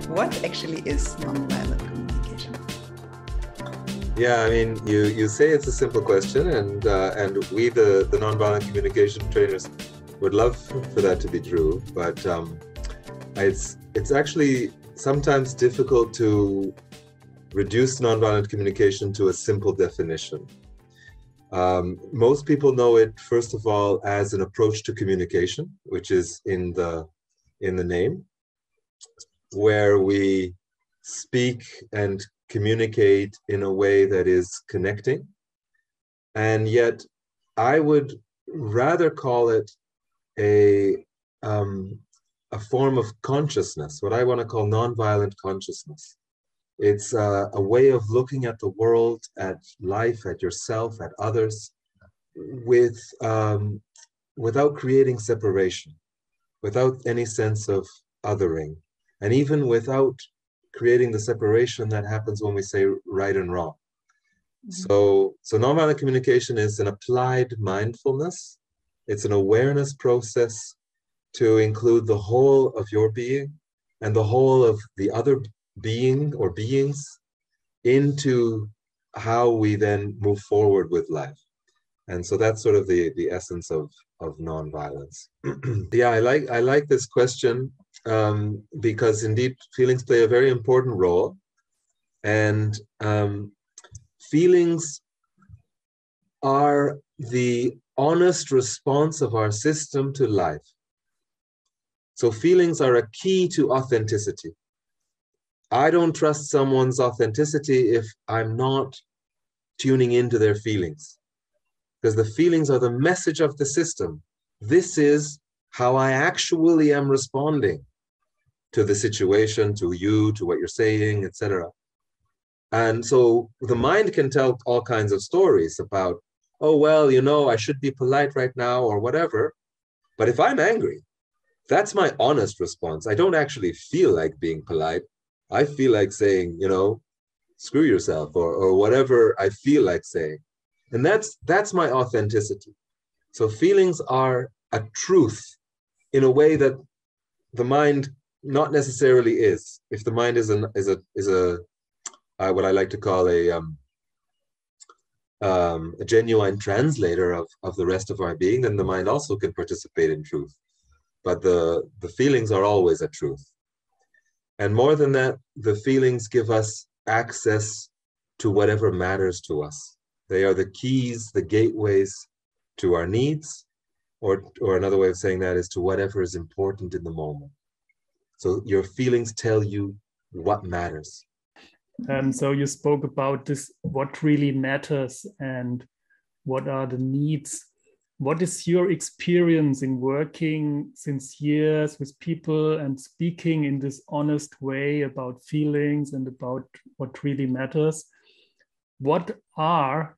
What actually is nonviolent communication? Yeah, I mean, you say it's a simple question, and we, the nonviolent communication trainers, would love for that to be true, but it's actually sometimes difficult to reduce nonviolent communication to a simple definition. Most people know it, first of all, as an approach to communication, which is in the name, where we speak and communicate in a way that is connecting. And yet I would rather call it a form of consciousness, what I want to call nonviolent consciousness. It's a way of looking at the world, at life, at yourself, at others, without creating separation, without any sense of othering, and even without creating the separation that happens when we say right and wrong. So nonviolent communication is an applied mindfulness. It's an awareness process to include the whole of your being and the whole of the other being or beings into how we then move forward with life. And so that's sort of the essence of nonviolence. Yeah, I like this question because indeed feelings play a very important role, and feelings are the honest response of our system to life. So feelings are a key to authenticity. I don't trust someone's authenticity if I'm not tuning into their feelings, because the feelings are the message of the system. This is how I actually am responding to the situation, to you, to what you're saying, etc. And so the mind can tell all kinds of stories about, oh, well, you know, I should be polite right now or whatever. But if I'm angry, that's my honest response. I don't actually feel like being polite. I feel like saying, you know, screw yourself or whatever I feel like saying. And that's my authenticity. So feelings are a truth in a way that the mind not necessarily is. If the mind is a what I like to call a genuine translator of the rest of our being, then the mind also can participate in truth. But the feelings are always a truth. And more than that, the feelings give us access to whatever matters to us. They are the keys, the gateways to our needs, or another way of saying that is to whatever is important in the moment. So your feelings tell you what matters. So you spoke about this, what really matters and what are the needs. What is your experience in working since years with people and speaking in this honest way about feelings and about what really matters? What are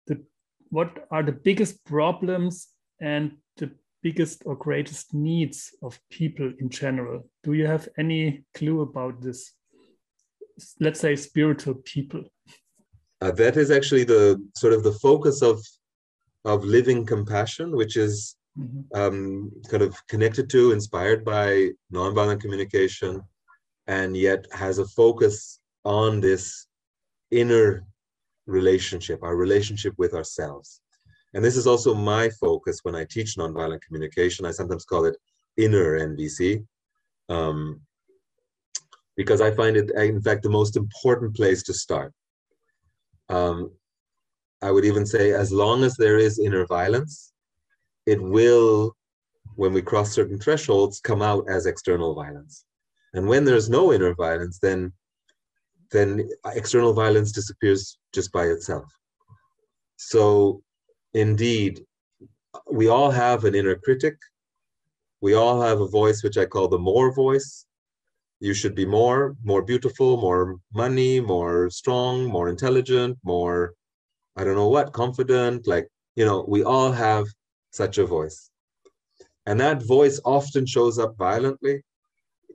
the biggest problems and the biggest or greatest needs of people in general? Do you have any clue about this? Let's say spiritual people. That is actually the sort of the focus of living compassion, which is kind of connected to, inspired by nonviolent communication, and yet has a focus on this inner relationship, our relationship with ourselves. And this is also my focus when I teach nonviolent communication. I sometimes call it inner NVC, because I find it, in fact, the most important place to start. I would even say, as long as there is inner violence, it will, when we cross certain thresholds, come out as external violence. And when there's no inner violence, then external violence disappears just by itself. So indeed, we all have an inner critic. We all have a voice, which I call the more voice. You should be more beautiful, more money, more strong, more intelligent, more, I don't know what, confident, like, you know, we all have such a voice. And that voice often shows up violently,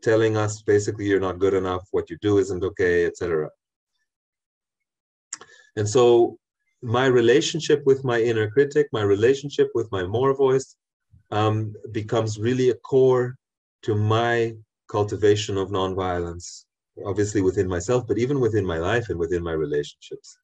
telling us basically you're not good enough, what you do isn't okay, etc. And so my relationship with my inner critic, my relationship with my more voice, becomes really a core to my cultivation of nonviolence, obviously within myself, but even within my life and within my relationships.